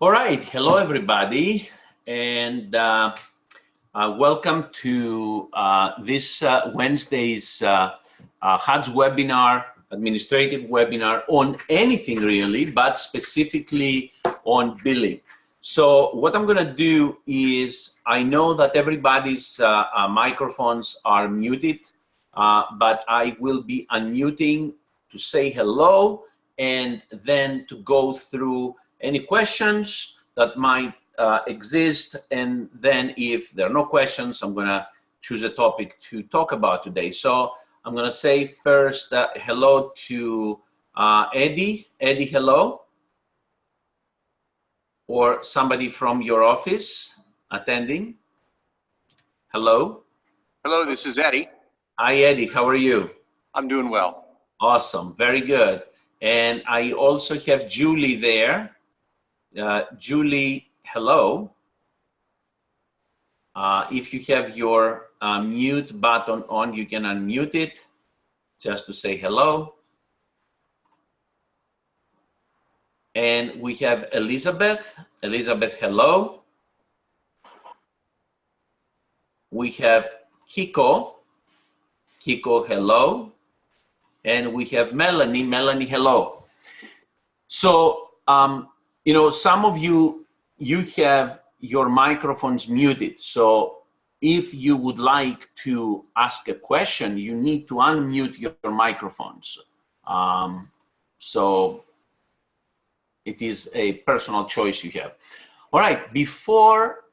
All right, hello everybody, and welcome to this Wednesday's HODS webinar, administrative webinar on anything really, but specifically on billing. So what I'm gonna do is, I know that everybody's microphones are muted, but I will be unmuting to say hello and then to go through any questions that might exist, and then if there are no questions, I'm gonna choose a topic to talk about today. So I'm gonna say first hello to Eddie. Eddie, hello. Or somebody from your office attending. Hello. Hello, this is Eddie. Hi Eddie, how are you? I'm doing well. Awesome, very good. And I also have Julie there. Julie, hello. If you have your mute button on, you can unmute it just to say hello. And we have Elizabeth. Elizabeth, hello. We have Kiko. Kiko, hello. And we have Melanie. Melanie, hello. So, you know, some of you have your microphones muted. So if you would like to ask a question, you need to unmute your microphones. So it is a personal choice you have. All right, before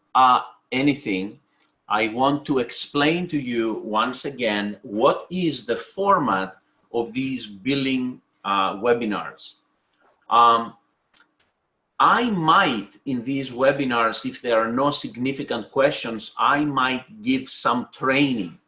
anything, I want to explain to you once again what is the format of these billing webinars. I might, in these webinars, if there are no significant questions, I might give some training.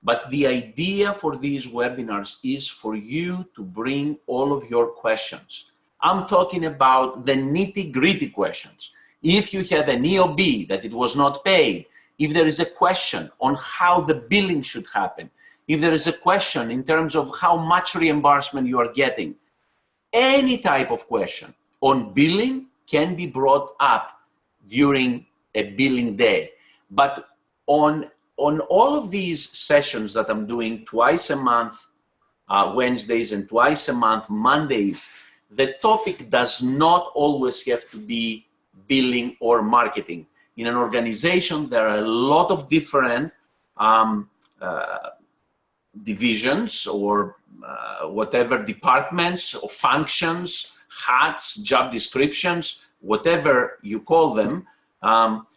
But the idea for these webinars is for you to bring all of your questions. I'm talking about the nitty-gritty questions. If you have an EOB that it was not paid, if there is a question on how the billing should happen, if there is a question in terms of how much reimbursement you are getting, any type of question on billing can be brought up during a billing day. But on all of these sessions that I'm doing twice a month, Wednesdays, and twice a month, Mondays, the topic does not always have to be billing or marketing. In an organization, there are a lot of different divisions or whatever departments or functions, hats, job descriptions, whatever you call them.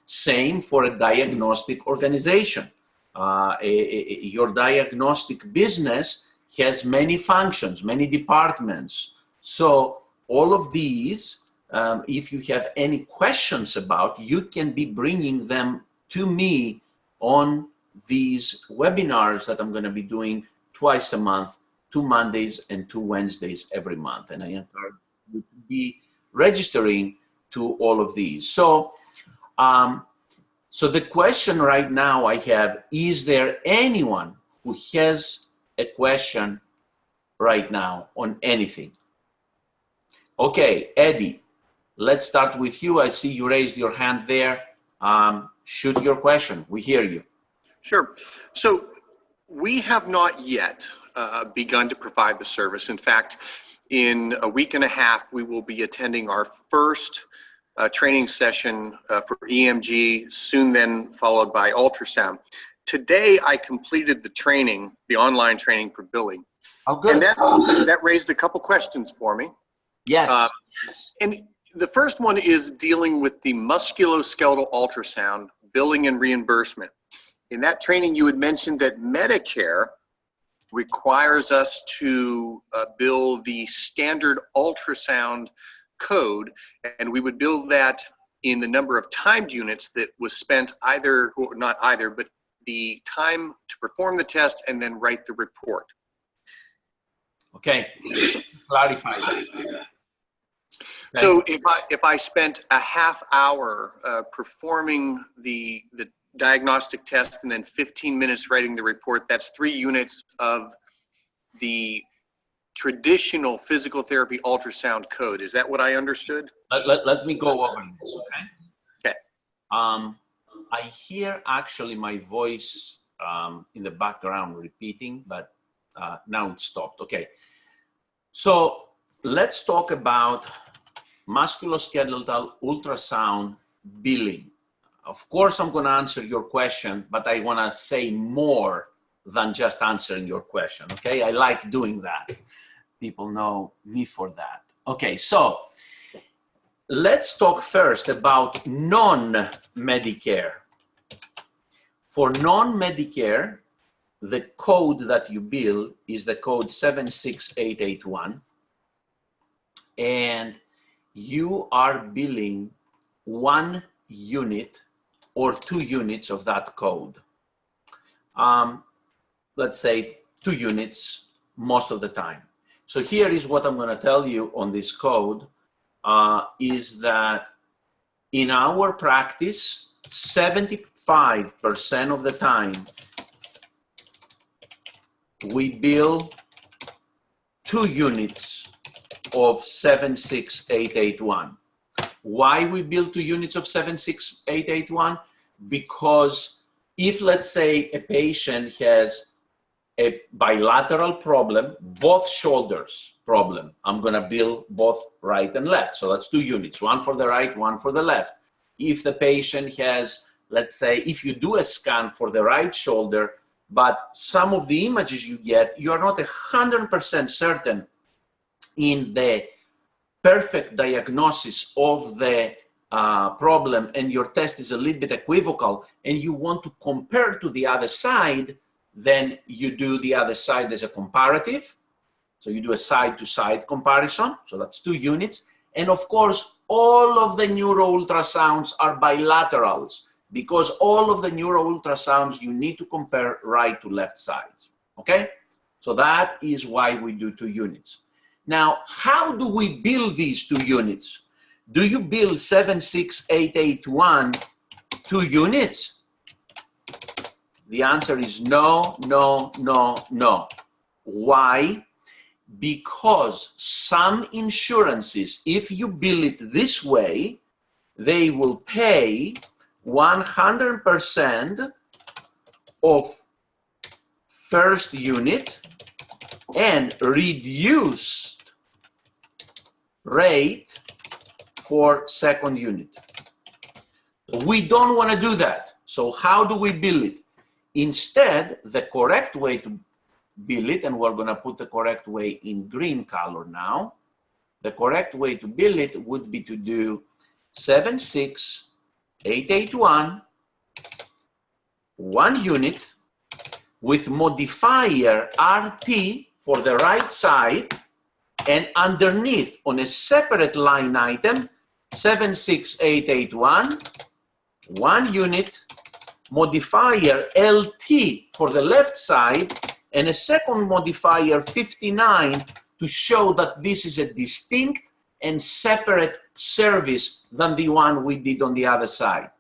Same for a diagnostic organization. Your diagnostic business has many functions, many departments. So all of these, if you have any questions about, you can be bringing them to me on these webinars that I'm going to be doing twice a month, 2 Mondays and 2 Wednesdays every month. And I encourage you to be registering to all of these. So, so the question right now I have, is there anyone who has a question right now on anything? Okay, Eddie, let's start with you. I see you raised your hand there. Shoot your question. We hear you. Sure. So we have not yet begun to provide the service. In fact, in a week and a half, we will be attending our first training session for EMG, soon then followed by ultrasound. Today, I completed the training, the online training for billing. Oh, good. And that raised a couple questions for me. Yes. And the first one is dealing with the musculoskeletal ultrasound, billing and reimbursement. In that training, you had mentioned that Medicare requires us to bill the standard ultrasound code, and we would bill that in the number of timed units that was spent either, or not either, but the time to perform the test and then write the report. Okay, clarify that. So if I spent a half hour performing the diagnostic test and then 15 minutes writing the report, that's 3 units of the traditional physical therapy ultrasound code. Is that what I understood? Let me go over this, okay? Okay. I hear actually my voice in the background repeating, but now it stopped. Okay. So let's talk about musculoskeletal ultrasound billing. Of course, I'm going to answer your question, but I want to say more than just answering your question, okay? I like doing that. People know me for that. Okay, so let's talk first about non-Medicare. For non-Medicare, the code that you bill is the code 76881, and you are billing 1 unit or 2 units of that code. Let's say 2 units most of the time. So here is what I'm going to tell you on this code, is that in our practice, 75% of the time, we bill 2 units of 76881. Why we bill 2 units of 76881? Because if, let's say, a patient has a bilateral problem, both shoulders problem, I'm going to bill both right and left. So that's 2 units, 1 for the right, 1 for the left. If the patient has, let's say, if you do a scan for the right shoulder, but some of the images you get, you are not 100% certain in the perfect diagnosis of the problem, and your test is a little bit equivocal, and you want to compare to the other side, then you do the other side as a comparative. So you do a side-to-side comparison. So that's 2 units. And of course, all of the neuro ultrasounds are bilaterals, because all of the neuro ultrasounds, you need to compare right to left sides. Okay? So that is why we do 2 units. Now, how do we bill these 2 units? Do you bill 76881 2 units? The answer is no, no, no, no. Why? Because some insurances, if you bill it this way, they will pay 100% of first unit and reduced rate for second unit. We don't want to do that. So how do we bill it? Instead, the correct way to bill it, and we're going to put the correct way in green color now, the correct way to bill it would be to do 76881, 1 unit with modifier RT for the right side, and underneath on a separate line item, 76881, 1 unit, modifier LT for the left side, and a second modifier 59 to show that this is a distinct and separate service than the one we did on the other side.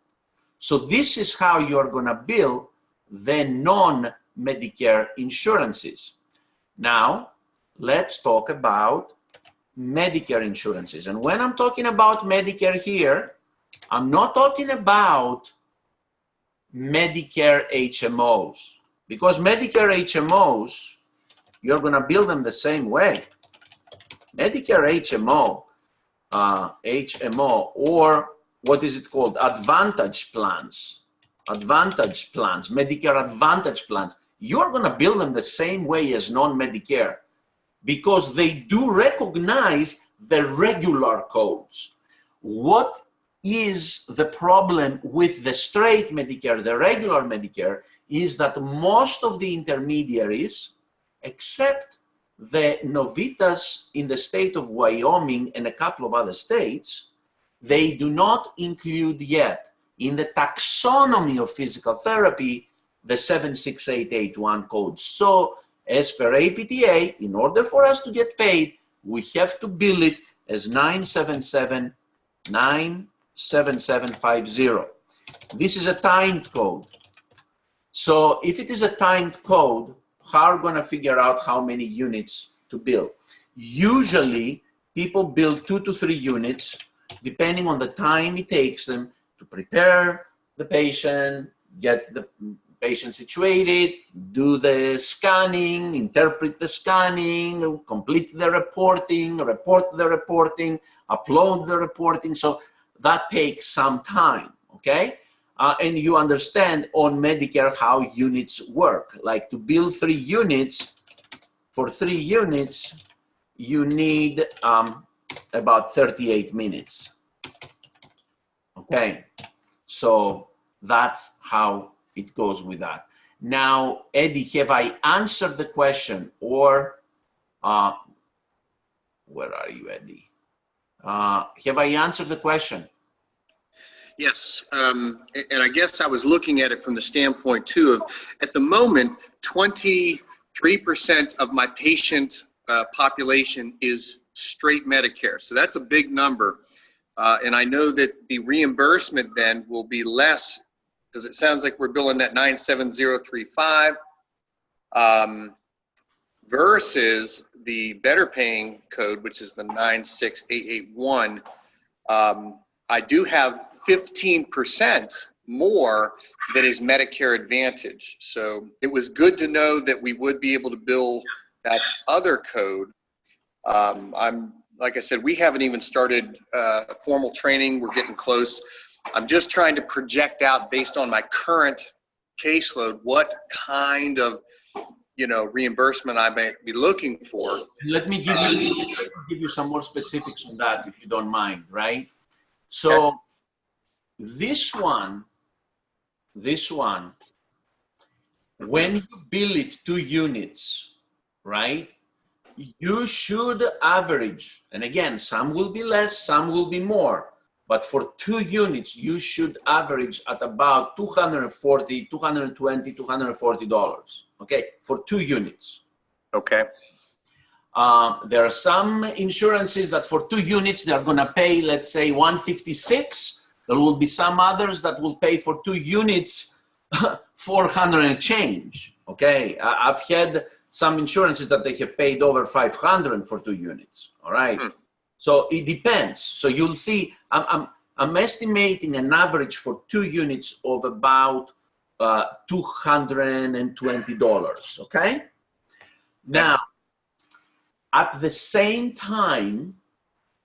So this is how you're going to bill the non-Medicare insurances. Now, let's talk about Medicare insurances. And when I'm talking about Medicare here, I'm not talking about Medicare HMOs, because Medicare HMOs, you're going to bill them the same way. Medicare HMO, or what is it called? Advantage plans, Medicare Advantage plans. You're going to bill them the same way as non-Medicare, because they do recognize the regular codes. What is the problem with the straight Medicare, the regular Medicare, is that most of the intermediaries, except the Novitas in the state of Wyoming and a couple of other states, they do not include yet in the taxonomy of physical therapy the 76881 code. So as per APTA, in order for us to get paid, we have to bill it as 977-97750. This is a timed code. So if it is a timed code, how are we going to figure out how many units to bill. Usually, people bill 2 to 3 units, depending on the time it takes them to prepare the patient, get the patient situated, do the scanning, interpret the scanning, complete the reporting, report the reporting, upload the reporting. So that takes some time, okay? And you understand on Medicare how units work. Like to bill 3 units, for 3 units, you need about 38 minutes. Okay, so that's how it goes with that. Now, Eddie, have I answered the question, or where are you, Eddie? Have I answered the question? Yes, and I guess I was looking at it from the standpoint too of, at the moment, 23% of my patient population is straight Medicare. So that's a big number. And I know that the reimbursement then will be less, because it sounds like we're billing that 97035 versus the better paying code, which is the 96881. I do have 15% more that is Medicare Advantage. So it was good to know that we would be able to bill that other code. Like I said, we haven't even started formal training. We're getting close. I'm just trying to project out based on my current caseload what kind of, you know, reimbursement I may be looking for. Let me give you some more specifics on that, if you don't mind, right? So okay. this one, when you bill it 2 units, right? You should average, and again, some will be less, some will be more, but for 2 units, you should average at about $240, $220, $240, okay, for 2 units. Okay. There are some insurances that for 2 units, they're gonna pay, let's say, $156. There will be some others that will pay for 2 units, $400 and change, okay? I've had some insurances that they have paid over $500 for 2 units, all right? So it depends. So you'll see, I'm estimating an average for 2 units of about $220, okay? Now, at the same time,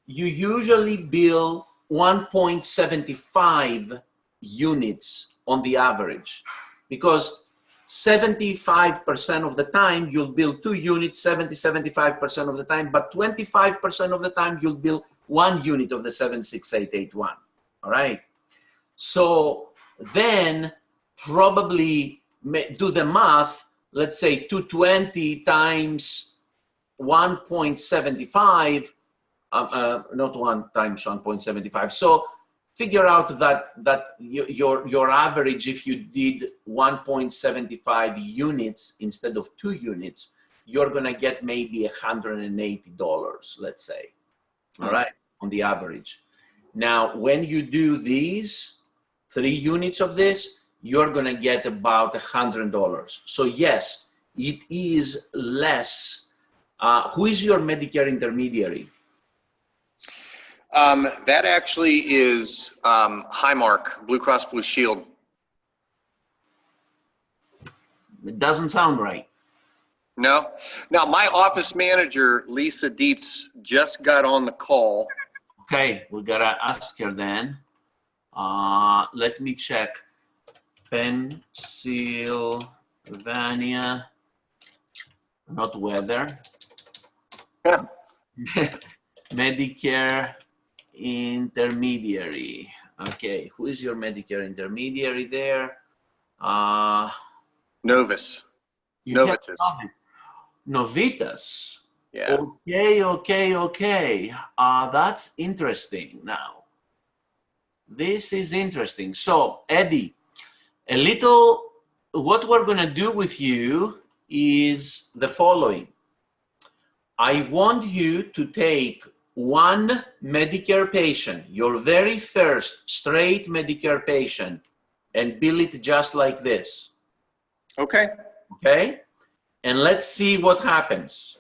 you usually bill 1.75 units on the average, because 75% of the time you'll bill 2 units, 75% of the time, but 25% of the time you'll bill 1 unit of the 76881, all right? So then probably do the math, let's say 220 times 1.75, not 1 times 1.75. So figure out that your average, if you did 1.75 units instead of 2 units, you're gonna get maybe $180, let's say, all right, on the average. Now, when you do these 3 units of this, you're gonna get about $100. So yes, it is less. Who is your Medicare intermediary? That actually is Highmark, Blue Cross Blue Shield. It doesn't sound right. No. Now, my office manager, Lisa Dietz, just got on the call. Okay, we gotta ask her then. Let me check. Pennsylvania, not weather. Medicare intermediary. Okay, who is your Medicare intermediary there? Novus. Novitas. Novitas. Yeah. Okay. That's interesting now. This is interesting. So, Eddie, what we're gonna do with you is the following. I want you to take 1 Medicare patient, your very first straight Medicare patient, and bill it just like this. Okay. Okay? And let's see what happens.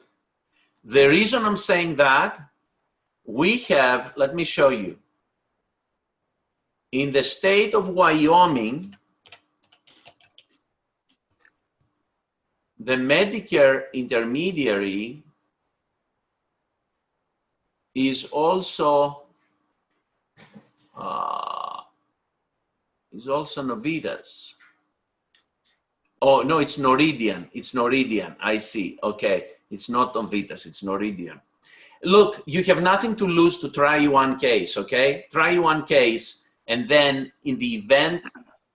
The reason I'm saying that, we have, let me show you. In the state of Wyoming, the Medicare intermediary is also Novitas. Oh, no, it's Noridian. It's Noridian. I see. Okay. It's not Novitas. It's Noridian. Look, you have nothing to lose to try one case, okay? Try one case, and then in the event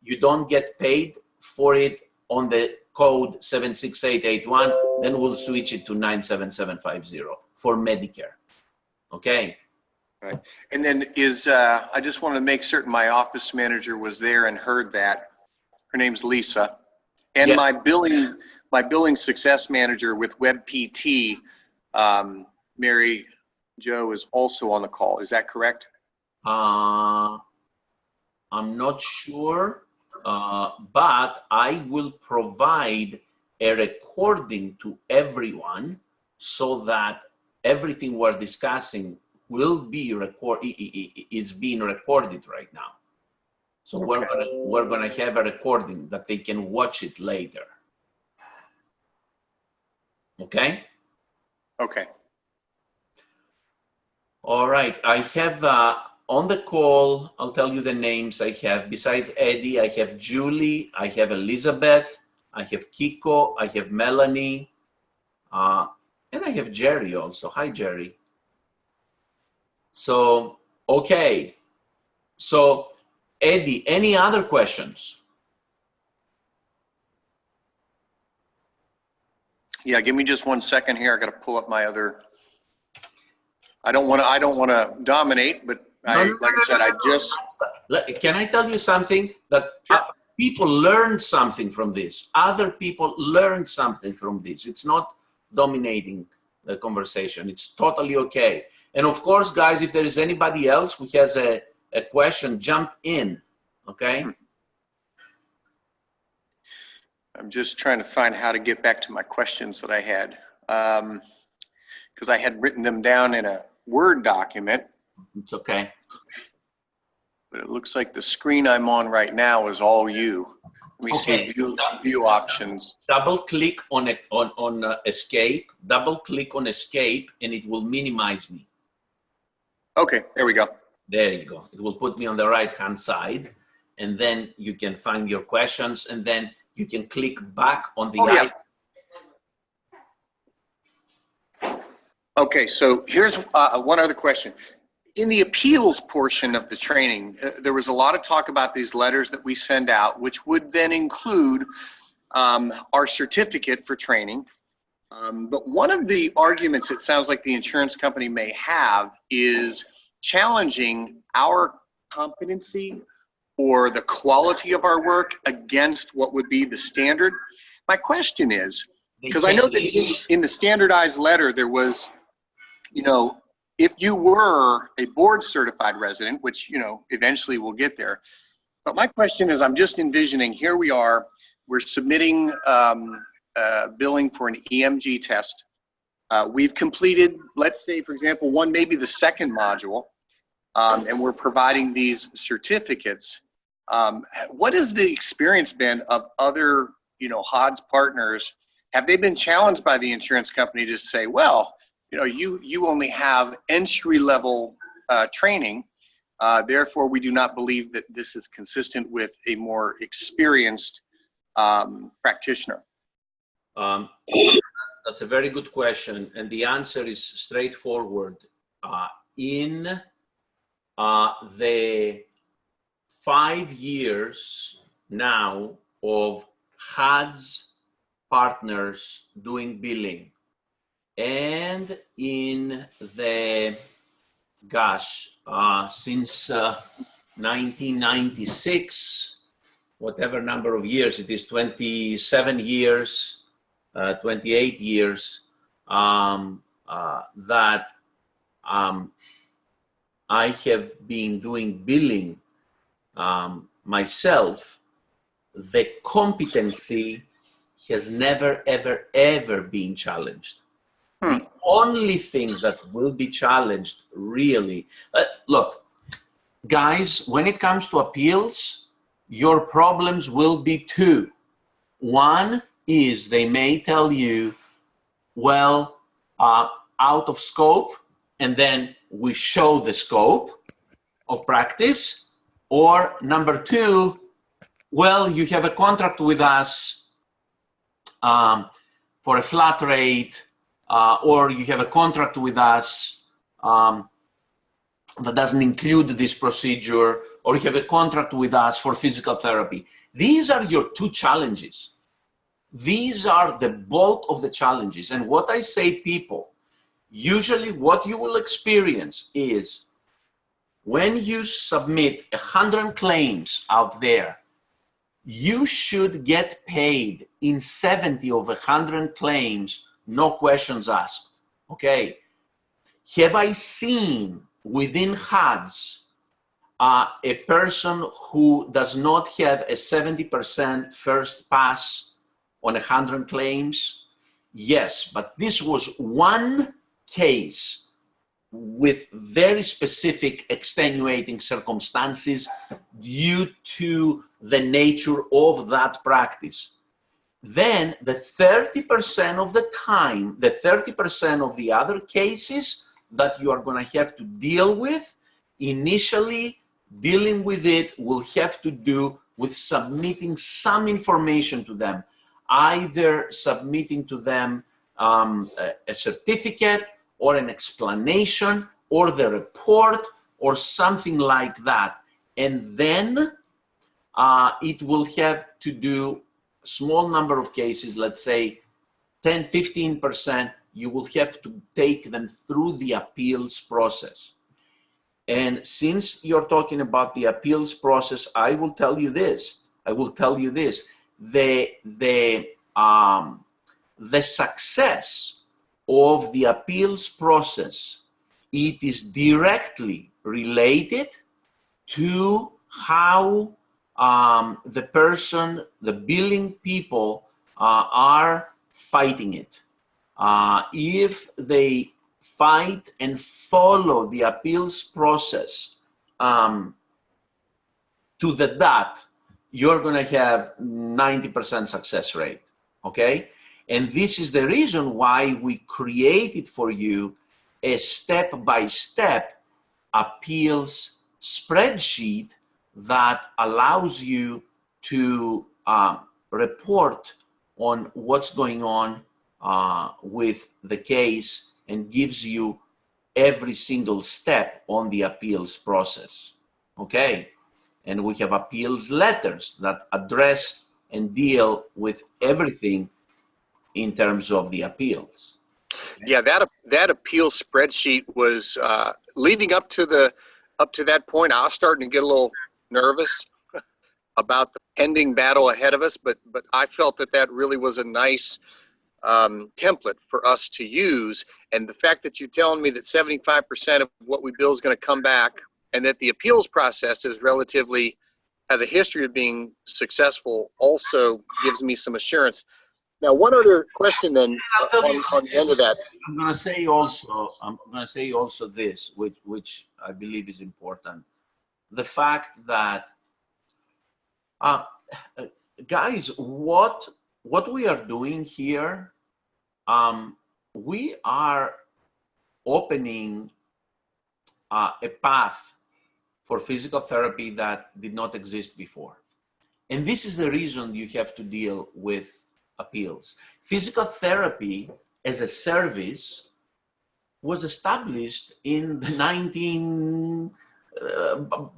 you don't get paid for it on the code 76881, then we'll switch it to 97750 for Medicare, okay? Right. And then I just want to make certain my office manager was there and heard that. Her name's Lisa. And yes. my billing success manager with WebPT, Mary Jo, is also on the call. Is that correct? I'm not sure, but I will provide a recording to everyone so that everything we're discussing will be is being recorded right now. So okay. we're gonna have a recording that they can watch it later. Okay? Okay. All right, I have on the call, I'll tell you the names I have. Besides Eddie, I have Julie, I have Elizabeth, I have Kiko, I have Melanie, and I have Jerry also. Hi, Jerry. So, okay. So, Eddie, any other questions? Yeah, give me just 1 second here. I got to pull up my other. I don't want to dominate, but like I said, I just. Can I tell you something that people learned something from this? Other people learned something from this. It's not dominating the conversation. It's totally okay. And of course, guys, if there is anybody else who has a question, jump in. Okay. I'm just trying to find how to get back to my questions that I had, because I had written them down in a Word document. It's okay. But it looks like the screen I'm on right now is all you. Let me see view options. Double click on escape. Double click on escape, and it will minimize me. Okay, there we go. There you go. It will put me on the right-hand side, and then you can find your questions, and then you can click back on the icon. Okay, so here's one other question. In the appeals portion of the training, there was a lot of talk about these letters that we send out, which would then include our certificate for training. But one of the arguments it sounds like the insurance company may have is challenging our competency or the quality of our work against what would be the standard. My question is, because I know that in the standardized letter there was, you know, if you were a board certified resident, which, you know, eventually we'll get there. But my question is, I'm just envisioning, here we are, we're submitting billing for an EMG test. We've completed, let's say, for example, maybe the second module, and we're providing these certificates. What has the experience been of other, you know, HODS partners? Have they been challenged by the insurance company to say, well, you know, you only have entry-level training, therefore we do not believe that this is consistent with a more experienced practitioner? That's a very good question, and the answer is straightforward. In the 5 years now of HODS partners doing billing, and in the, since 1996, whatever number of years it is, 27 years, 28 years, that I have been doing billing myself, the competency has never, ever, ever been challenged. The only thing that will be challenged, really, look, guys, when it comes to appeals, your problems will be two. One is they may tell you, well, out of scope, and then we show the scope of practice. Or number two, well, you have a contract with us for a flat rate, or you have a contract with us that doesn't include this procedure, or you have a contract with us for physical therapy. These are your two challenges. These are the bulk of the challenges. And what I say, people, usually what you will experience is when you submit 100 claims out there, you should get paid in 70 of 100 claims, no questions asked, okay? Have I seen within HODS a person who does not have a 70% first pass on 100 claims? Yes, but this was one case with very specific extenuating circumstances due to the nature of that practice. Then the 30% of the time, the 30% of the other cases that you are going to have to deal with, initially dealing with it will have to do with submitting some information to them, either submitting to them a certificate or an explanation or the report or something like that. And then it will have to do a small number of cases, let's say 10, 15%, you will have to take them through the appeals process. And since you're talking about the appeals process, I will tell you this. The success of the appeals process, it is directly related to how the billing people are fighting it. If they fight and follow the appeals process to the dot, you're going to have 90% success rate, okay? And this is the reason why we created for you a step-by-step appeals spreadsheet that allows you to report on what's going on with the case and gives you every single step on the appeals process, okay? And we have appeals letters that address and deal with everything in terms of the appeals. Yeah, that appeal spreadsheet was leading up to that point. I was starting to get a little nervous about the pending battle ahead of us, but I felt that really was a nice template for us to use. And the fact that you're telling me that 75% of what we bill is going to come back, and that the appeals process is relatively has a history of being successful, also gives me some assurance. Now, one other question then on the end of that. I'm going to say also this, which I believe is important. The fact that, guys, what we are doing here, we are opening a path for physical therapy that did not exist before. And this is the reason you have to deal with appeals. Physical therapy as a service was established in the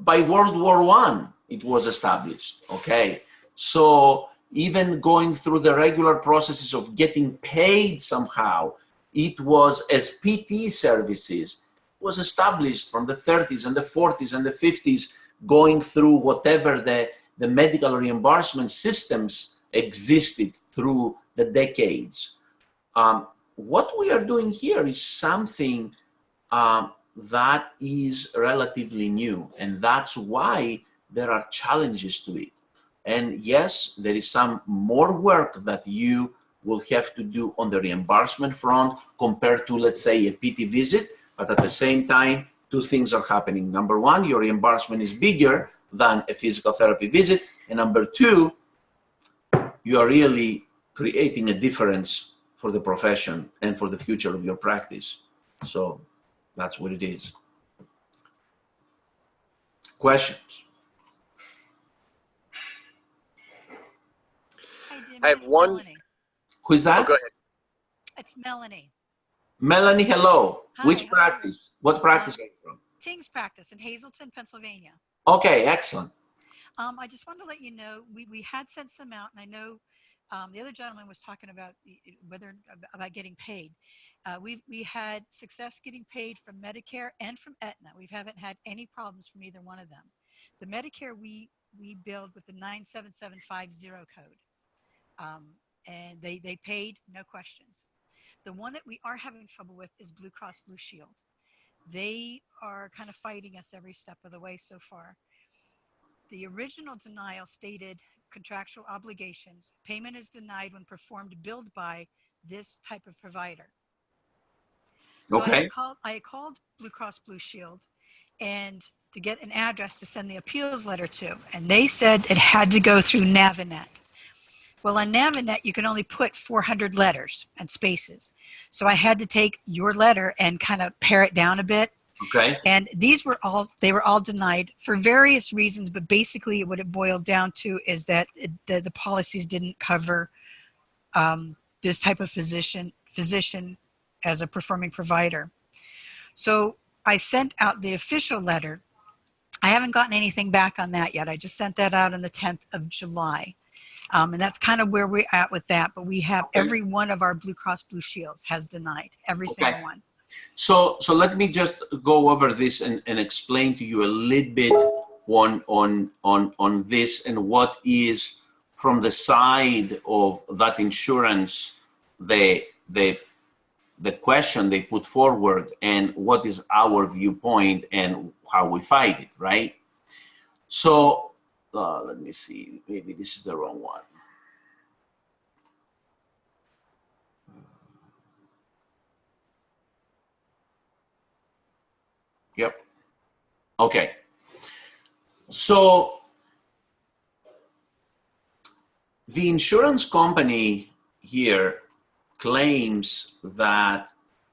by World War I, it was established, okay? So even going through the regular processes of getting paid somehow, it was as PT services, was established from the 30s and the 40s and the 50s, going through whatever the medical reimbursement systems existed through the decades. What we are doing here is something that is relatively new, and that's why there are challenges to it. And yes, there is some more work that you will have to do on the reimbursement front compared to, let's say, a PT visit. But at the same time, two things are happening. Number one, your reimbursement is bigger than a physical therapy visit. And number two, you are really creating a difference for the profession and for the future of your practice. So that's what it is. Questions? Hi, Jimmy. I have It's one. Melanie. Who is that? Oh, go ahead. It's Melanie. Melanie, hello. Hi, Which how are you? practice? What practice are you from? Ting's practice in Hazleton, Pennsylvania. Okay, excellent. I just wanted to let you know we had sent some out, and I know the other gentleman was talking about about getting paid. We had success getting paid from Medicare and from Aetna. We haven't had any problems from either one of them. The Medicare we billed with the 97750 code, and they paid, no questions. The one that we are having trouble with is Blue Cross Blue Shield. They are kind of fighting us every step of the way so far. The original denial stated contractual obligations. Payment is denied when performed billed by this type of provider. So Okay. I had called Blue Cross Blue Shield and to get an address to send the appeals letter to, and they said it had to go through Navinet. Well, on Navinet, you can only put 400 letters and spaces. So I had to take your letter and kind of pare it down a bit. Okay. And they were all denied for various reasons, but basically what it boiled down to is that the policies didn't cover this type of physician as a performing provider. So I sent out the official letter. I haven't gotten anything back on that yet. I just sent that out on the 10th of July. And that's kind of where we're at with that. But we have every one of our Blue Cross Blue Shields has denied, every single one. So let me just go over this and explain to you a little bit on this and what is from the side of that insurance, the question they put forward and what is our viewpoint and how we fight it, right? So let me see, maybe this is the wrong one. Yep. Okay. So the insurance company here claims that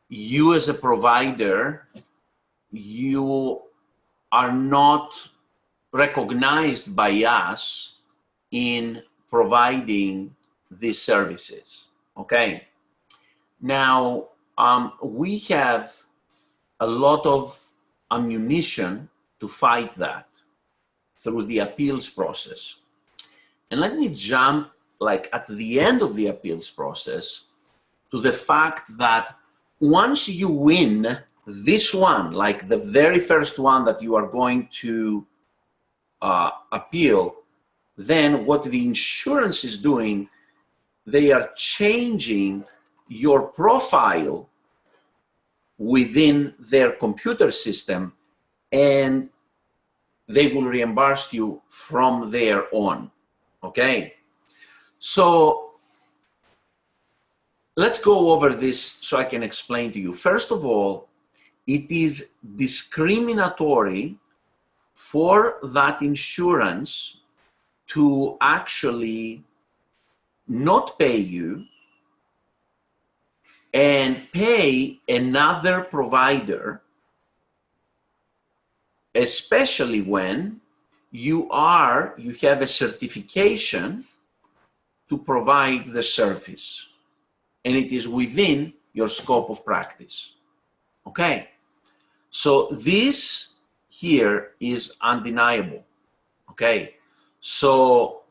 you as a provider, you are not recognized by us in providing these services. Okay. Now, we have a lot of ammunition to fight that through the appeals process. And let me jump like at the end of the appeals process to the fact that once you win this one, like the very first one that you are going to appeal, then what the insurance is doing, they are changing your profile within their computer system, and they will reimburse you from there on. Okay, so let's go over this so I can explain to you. First of all, it is discriminatory for that insurance to actually not pay you and pay another provider, especially when you have a certification to provide the service and it is within your scope of practice. Okay, so this here is undeniable. Okay, so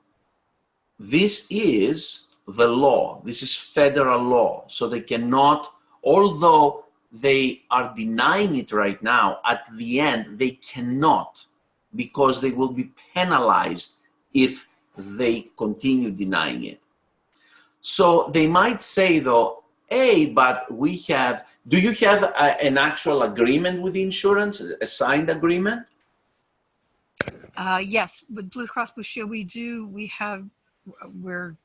this is the law. This is federal law. So they cannot, although they are denying it right now, at the end, they cannot, because they will be penalized if they continue denying it. So they might say though, hey, but we have, do you have an actual agreement with the insurance, a signed agreement? Yes, with Blue Cross Blue Shield, we do. We're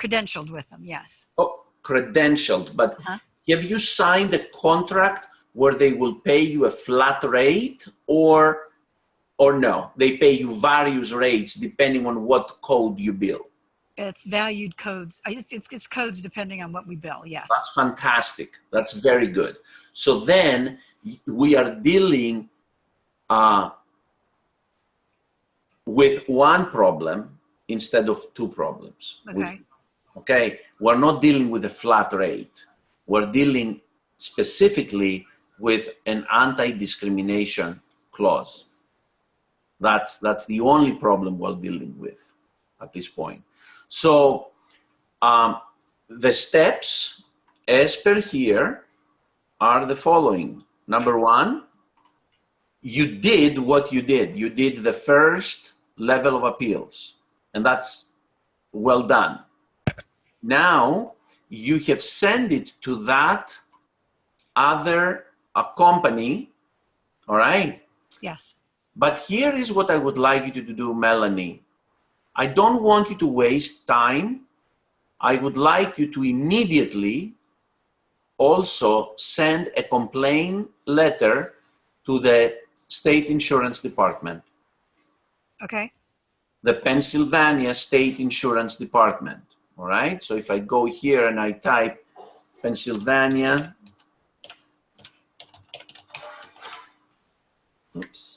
Credentialed with them, yes. Oh, credentialed, but Uh-huh. have you signed a contract where they will pay you a flat rate, or no? They pay you various rates depending on what code you bill. It's valued codes. It's codes depending on what we bill, yes. That's fantastic. That's very good. So then we are dealing with one problem instead of two problems. Okay. Okay, we're not dealing with a flat rate. We're dealing specifically with an anti-discrimination clause. That's the only problem we're dealing with at this point. So the steps, as per here, are the following. Number one, you did what you did. You did the first level of appeals, and that's well done. Now you have sent it to that other company, all right? Yes. But here is what I would like you to do, Melanie. I don't want you to waste time. I would like you to immediately also send a complaint letter to the State Insurance Department. Okay. The Pennsylvania State Insurance Department. All right. So if I go here and I type Pennsylvania, oops.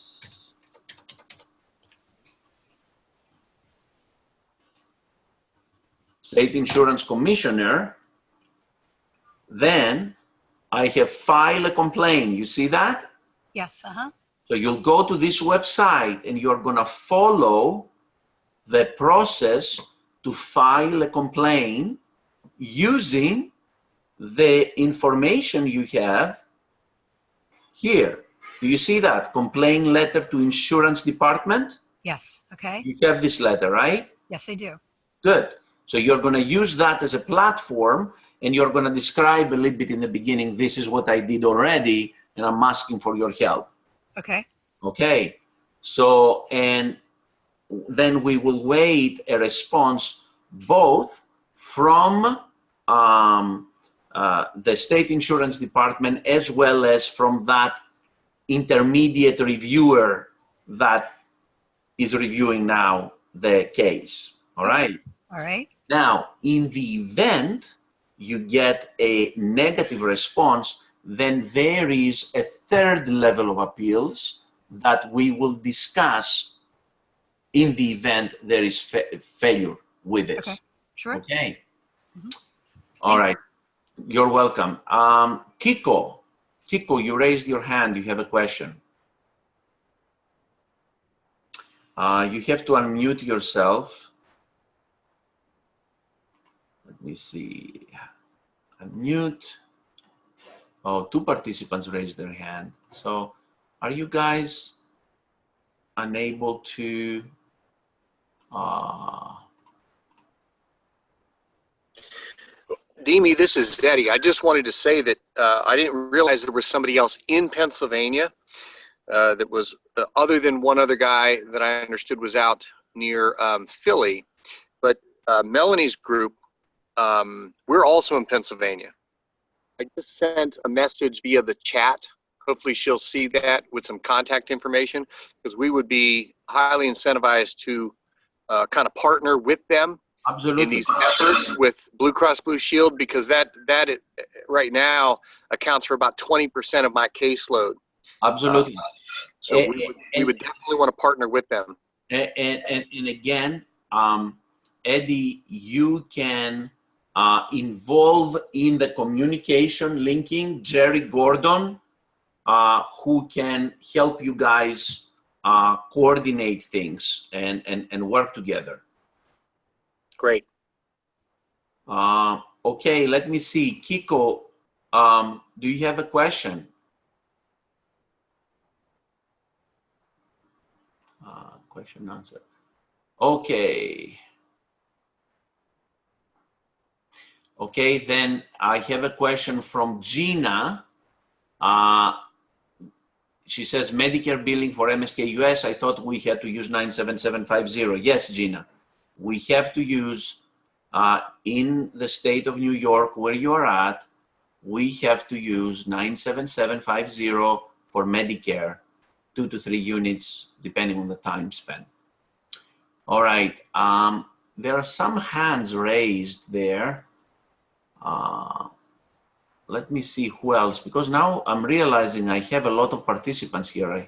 State Insurance Commissioner, then I have filed a complaint. You see that? Yes. Uh-huh. So you'll go to this website and you're going to follow the process to file a complaint using the information you have here. Do you see that? Complaint letter to Insurance Department? Yes. Okay. You have this letter, right? Yes, they do. Good. So you're going to use that as a platform, and you're going to describe a little bit in the beginning, this is what I did already, and I'm asking for your help. Okay. Okay. So, and then we will wait a response both from the State Insurance Department as well as from that intermediate reviewer that is reviewing now the case. All right. All right. Now, in the event you get a negative response, then there is a third level of appeals that we will discuss in the event there is failure with this. Okay. Sure. Okay. Mm-hmm. All right. You're welcome. Kiko, you raised your hand. You have a question. You have to unmute yourself. Let me see. Unmute. Oh, two participants raised their hand. So are you guys unable to Demi, this is Eddie. I just wanted to say that I didn't realize there was somebody else in Pennsylvania that was other than one other guy that I understood was out near Philly. But Melanie's group, we're also in Pennsylvania. I just sent a message via the chat. Hopefully she'll see that with some contact information, because we would be highly incentivized to kind of partner with them. Absolutely. In these efforts with Blue Cross Blue Shield, because that right now accounts for about 20% of my caseload. Absolutely. So we would definitely want to partner with them. And again, Eddie, you can involve in the communication linking Jerry Gordon, who can help you guys coordinate things and work together. Great. Okay, let me see. Kiko, do you have a question? Question answer. Okay. Okay, then I have a question from Gina. She says, Medicare billing for MSK US, I thought we had to use 97750. Yes, Gina. We have to use in the state of New York where you are at, we have to use 97750 for Medicare, 2 to 3 units, depending on the time spent. All right, there are some hands raised there. Let me see who else, because now I'm realizing I have a lot of participants here.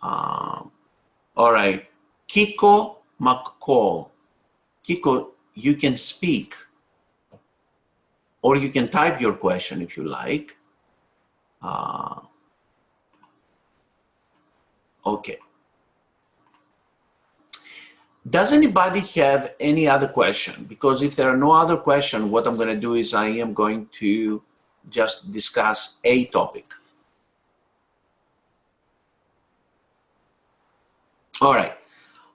All right, Kiko McCall. Kiko, you can speak, or you can type your question if you like. Okay. Does anybody have any other question? Because if there are no other questions, what I'm going to do is I am going to just discuss a topic. All right.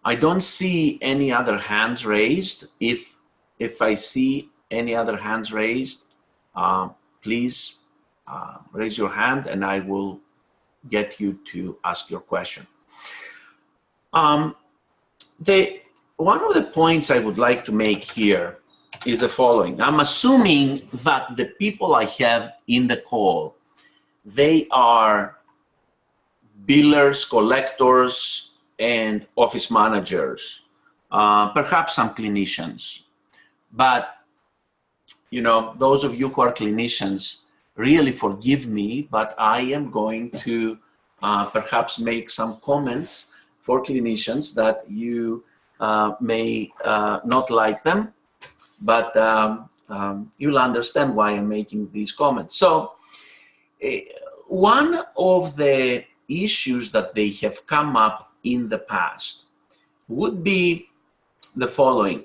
I don't see any other hands raised. If I see any other hands raised, please raise your hand and I will get you to ask your question. One of the points I would like to make here is the following. I'm assuming that the people I have in the call, they are billers, collectors, and office managers, perhaps some clinicians. But, you know, those of you who are clinicians, really forgive me, but I am going to perhaps make some comments for clinicians that you may not like them, but you'll understand why I'm making these comments. So one of the issues that they have come up in the past would be the following.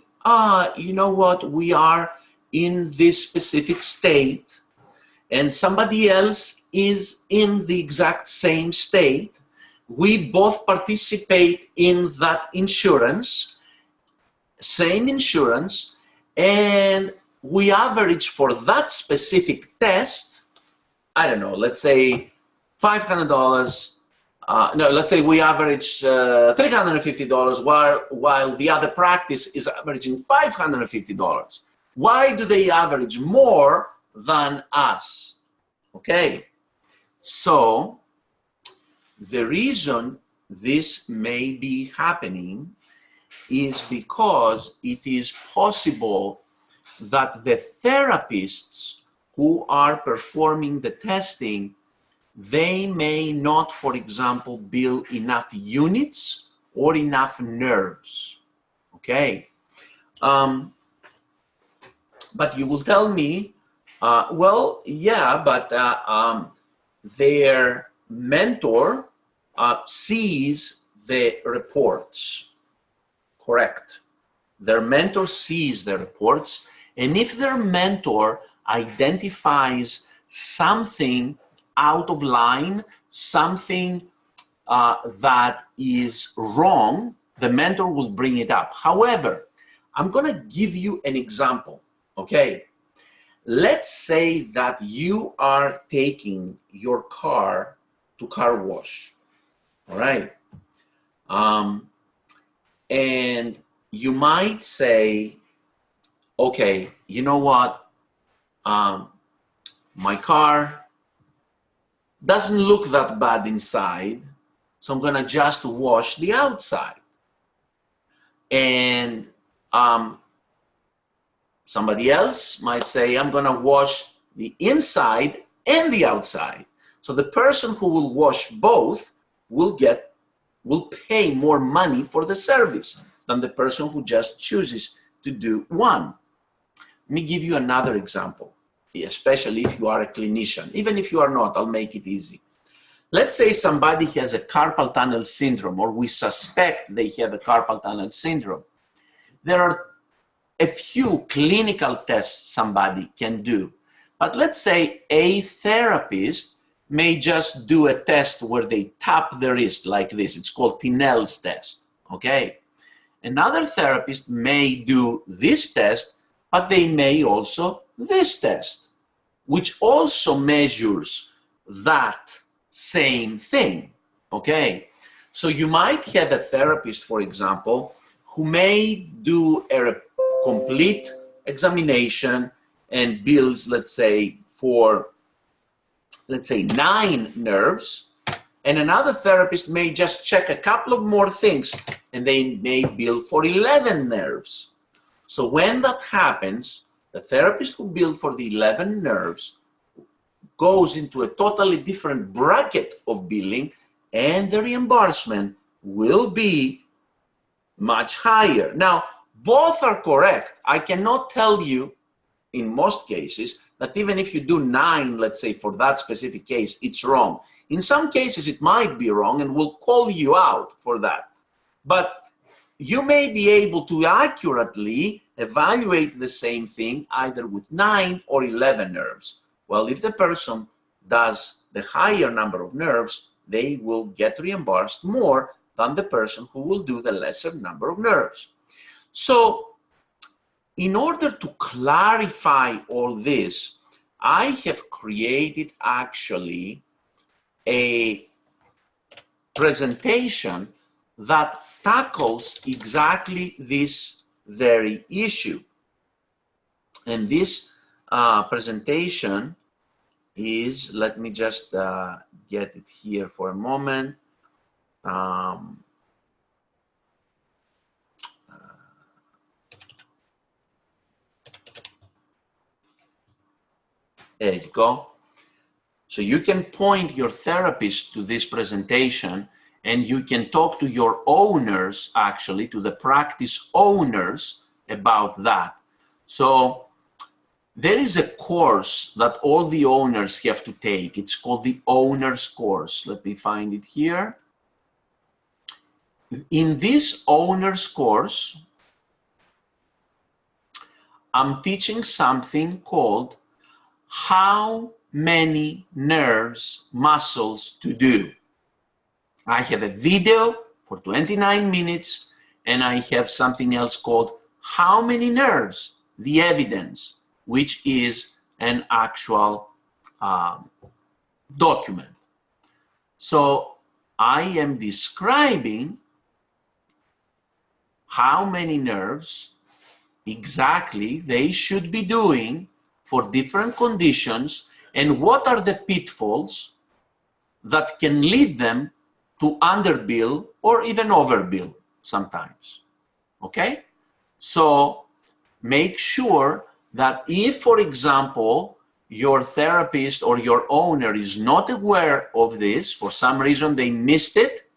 You know what, we are in this specific state and somebody else is in the exact same state. We both participate in that insurance, same insurance, and we average for that specific test, I don't know, let's say $500. No, let's say we average $350 while the other practice is averaging $550. Why do they average more than us? Okay, so the reason this may be happening is because it is possible that the therapists who are performing the testing, they may not, for example, bill enough units or enough nerves, okay? But you will tell me, well, yeah, but their mentor sees the reports, correct? Their mentor sees the reports, and if their mentor identifies something out of line, something that is wrong, the mentor will bring it up. However, I'm gonna give you an example, okay? Let's say that you are taking your car to car wash, all right? And you might say, okay, you know what? My car doesn't look that bad inside, so I'm gonna just wash the outside. And somebody else might say, I'm gonna wash the inside and the outside. So the person who will wash both will pay more money for the service than the person who just chooses to do one. Let me give you another example, especially if you are a clinician. Even if you are not, I'll make it easy. Let's say somebody has a carpal tunnel syndrome, or we suspect they have a carpal tunnel syndrome. There are a few clinical tests somebody can do. But let's say a therapist may just do a test where they tap the wrist like this. It's called Tinel's test, okay? Another therapist may do this test, but they may also this test, which also measures that same thing, okay? So you might have a therapist, for example, who may do a complete examination and bills, let's say, for, let's say, 9 nerves, and another therapist may just check a couple of more things and they may bill for 11 nerves. So when that happens, the therapist who billed for the 11 nerves goes into a totally different bracket of billing, and the reimbursement will be much higher. Now, both are correct. I cannot tell you in most cases that even if you do 9, let's say, for that specific case, it's wrong. In some cases, it might be wrong, and we'll call you out for that. But you may be able to accurately evaluate the same thing either with 9 or 11 nerves. Well, if the person does the higher number of nerves, they will get reimbursed more than the person who will do the lesser number of nerves. So, in order to clarify all this, I have created actually a presentation that tackles exactly this very issue. And this presentation is, let me just get it here for a moment. There you go. So you can point your therapist to this presentation, and you can talk to your owners, actually, to the practice owners about that. So there is a course that all the owners have to take. It's called the Owner's Course. Let me find it here. In this Owner's Course, I'm teaching something called how many nerves, muscles to do. I have a video for 29 minutes, and I have something else called how many nerves, the evidence, which is an actual document. So I am describing how many nerves exactly they should be doing for different conditions, and what are the pitfalls that can lead them to underbill or even overbill sometimes. Okay? So make sure that if, for example, your therapist or your owner is not aware of this, for some reason they missed it,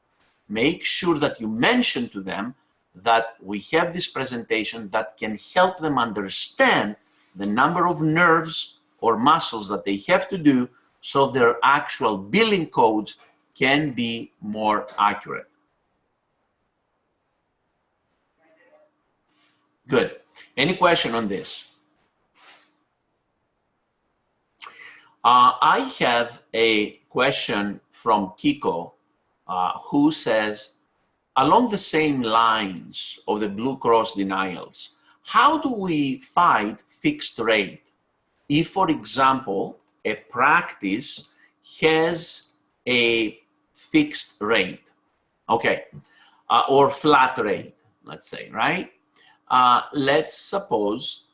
make sure that you mention to them that we have this presentation that can help them understand the number of nerves or muscles that they have to do so their actual billing codes can be more accurate. Good. Any question on this? I have a question from Kiko who says, along the same lines of the Blue Cross denials, how do we fight fixed rate if, for example, a practice has a fixed rate, okay, or flat rate, let's say, right? Let's suppose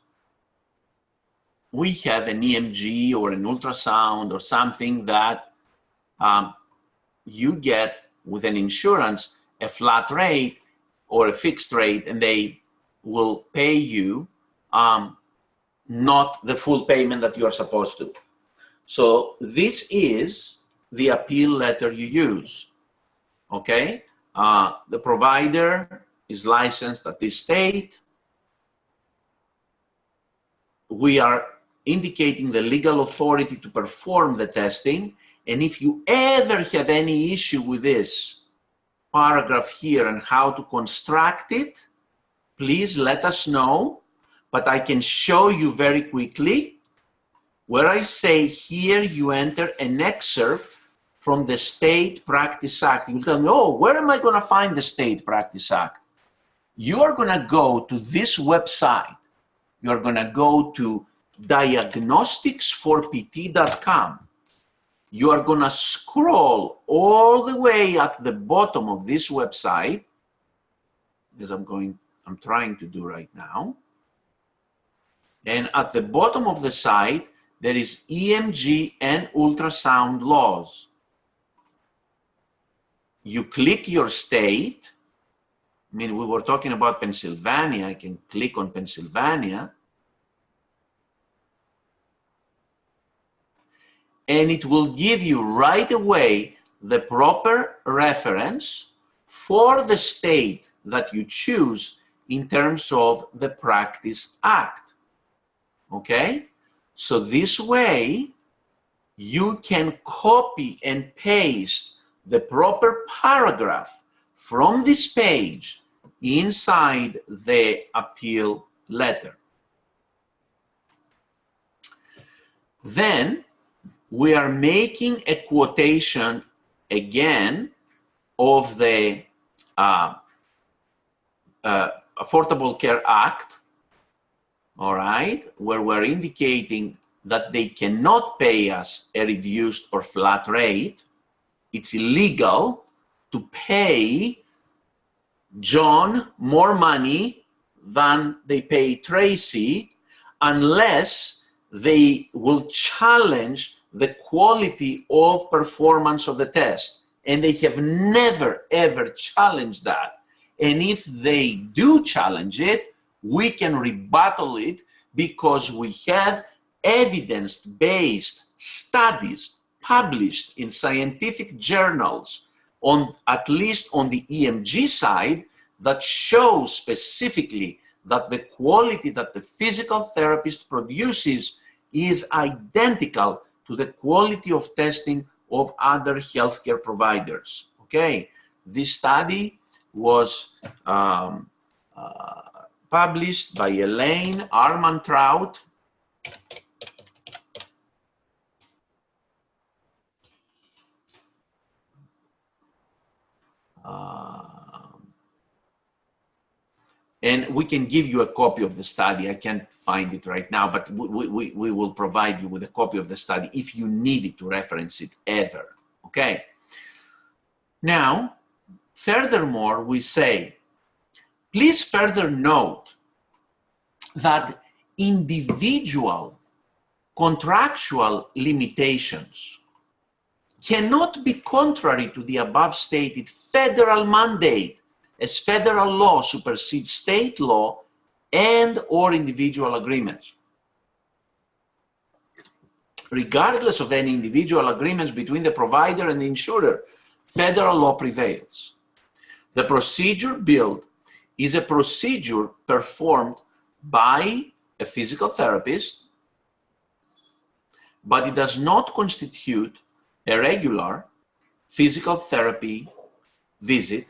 we have an EMG or an ultrasound or something that you get with an insurance, a flat rate or a fixed rate, and they will pay you not the full payment that you are supposed to. So this is the appeal letter you use, okay? The provider is licensed at this state. We are indicating the legal authority to perform the testing, and if you ever have any issue with this paragraph here and how to construct it, please let us know, but I can show you very quickly where I say here you enter an excerpt from the State Practice Act. You tell me, oh, where am I going to find the State Practice Act? You are going to go to this website. You are going to go to diagnosticsforpt.com. You are going to scroll all the way at the bottom of this website, as I'm trying to do right now. And at the bottom of the site, there is EMG and ultrasound laws. You click your state. I mean, we were talking about Pennsylvania. I can click on Pennsylvania. And it will give you right away the proper reference for the state that you choose in terms of the Practice Act. Okay? So this way, you can copy and paste the proper paragraph from this page inside the appeal letter. Then we are making a quotation again of the Affordable Care Act, all right, where we're indicating that they cannot pay us a reduced or flat rate. It's illegal to pay John more money than they pay Tracy unless they will challenge the quality of performance of the test. And they have never, ever challenged that. And if they do challenge it, we can rebuttal it because we have evidence-based studies published in scientific journals on, at least on the EMG side, that show specifically that the quality that the physical therapist produces is identical to the quality of testing of other healthcare providers. Okay, this study was published by Elaine Armantrout. And we can give you a copy of the study. I can't find it right now, but we will provide you with a copy of the study if you need it to reference it ever, okay? Now, furthermore, we say, please further note that individual contractual limitations cannot be contrary to the above stated federal mandate, as federal law supersedes state law and or individual agreements. Regardless of any individual agreements between the provider and the insurer, federal law prevails. The procedure billed is a procedure performed by a physical therapist, but it does not constitute a regular physical therapy visit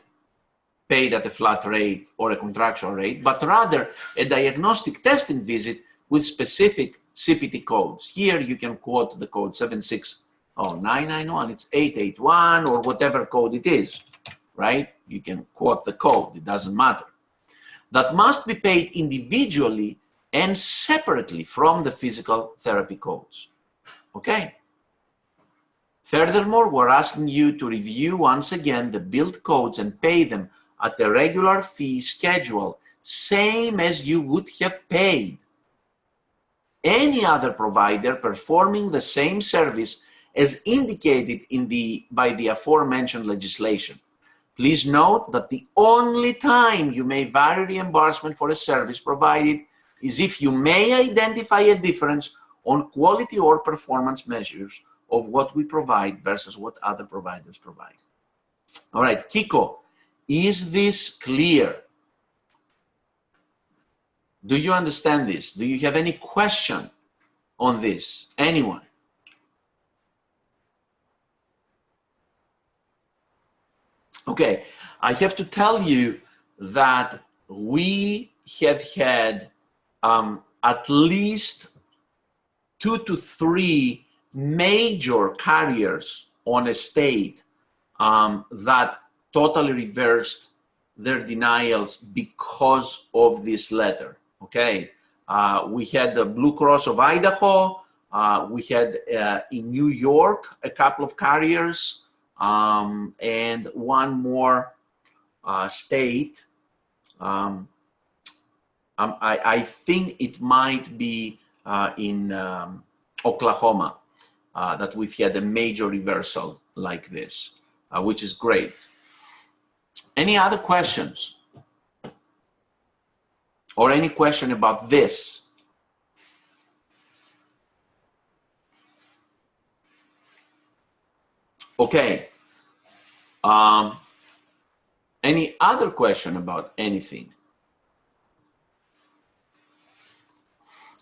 paid at a flat rate or a contractual rate, but rather a diagnostic testing visit with specific CPT codes. Here you can quote the code 7600991, it's 881 or whatever code it is, right? You can quote the code, it doesn't matter. That must be paid individually and separately from the physical therapy codes, okay? Furthermore, we're asking you to review once again the billed codes and pay them at the regular fee schedule, same as you would have paid any other provider performing the same service as indicated by the aforementioned legislation. Please note that the only time you may vary reimbursement for a service provided is if you may identify a difference on quality or performance measures of what we provide versus what other providers provide. All right, Kiko, is this clear? Do you understand this? Do you have any question on this? Anyone? Okay, I have to tell you that we have had at least 2 to 3 major carriers on a state that totally reversed their denials because of this letter, okay? We had the Blue Cross of Idaho, we had in New York a couple of carriers, and one more state, I think it might be in Oklahoma that we've had a major reversal like this, which is great. Any other questions? Or any question about this? Okay. Any other question about anything?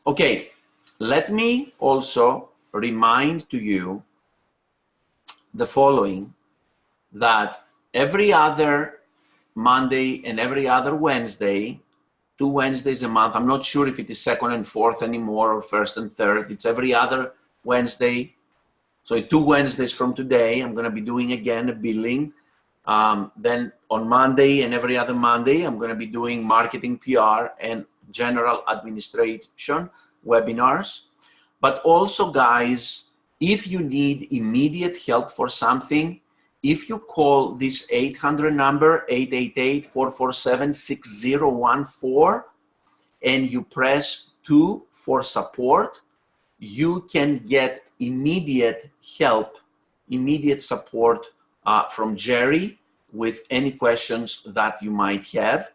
Okay, let me also remind to you the following, that every other Monday and every other Wednesday, 2 Wednesdays a month, I'm not sure if it is second and fourth anymore or first and third, it's every other Wednesday. So 2 Wednesdays from today, I'm gonna be doing again a billing. Then on Monday and every other Monday, I'm gonna be doing marketing, PR, and general administration webinars. But also, guys, if you need immediate help for something, if you call this 800 number, 888-447-6014, and you press 2 for support, you can get immediate help, immediate support from Jerry with any questions that you might have.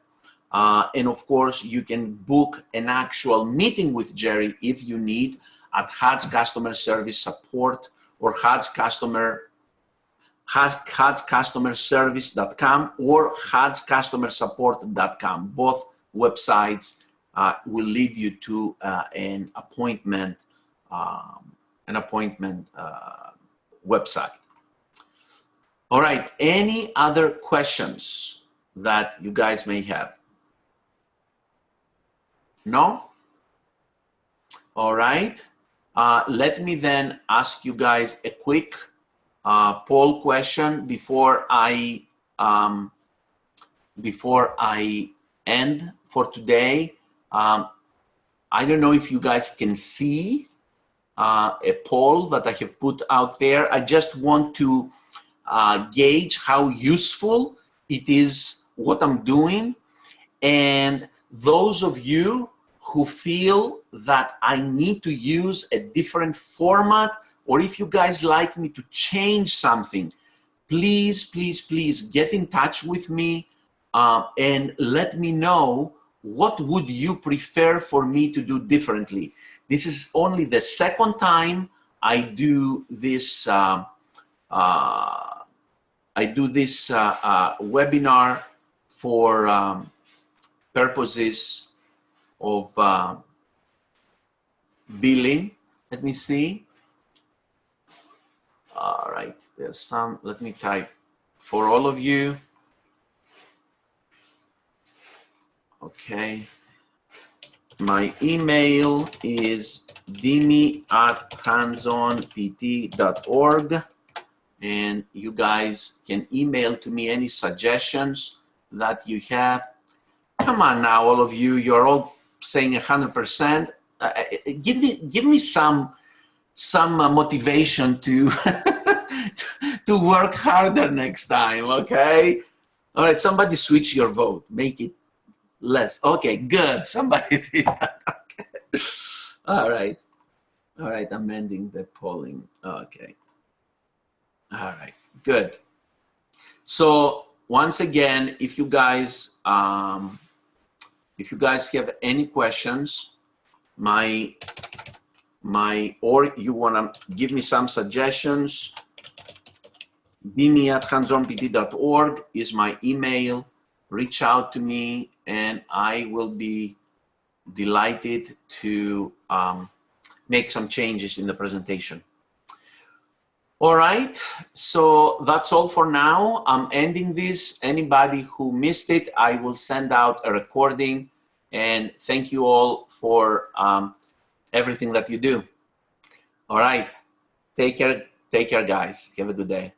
And of course, you can book an actual meeting with Jerry if you need at HODS Customer Service Support or HODScustomerservice.com or HODScustomersupport.com. Both websites will lead you to an appointment website. All right, any other questions that you guys may have? No? All right, let me then ask you guys a quick poll question before I end for today. I don't know if you guys can see a poll that I have put out there. I just want to gauge how useful it is what I'm doing, and those of you who feel that I need to use a different format, or if you guys like me to change something, please, please, please get in touch with me and let me know what would you prefer for me to do differently. This is only the second time I do this webinar for purposes of billing. Let me see. All right, there's some, let me type for all of you. Okay, my email is dimi@handsonpt.org, and you guys can email to me any suggestions that you have. Come on now, all of you, you're all saying 100%. Give me some motivation to to work harder next time, okay? All right, somebody switch your vote, make it less. Okay, good, somebody did that. Okay. All right, I'm ending the polling. Okay, all right, good. So once again, if you guys have any questions, or you want to give me some suggestions, dimi@handsonpt.org is my email. Reach out to me and I will be delighted to make some changes in the presentation. All right, so that's all for now. I'm ending this. Anybody who missed it, I will send out a recording, and thank you all for everything that you do. All right, take care guys. Have a good day.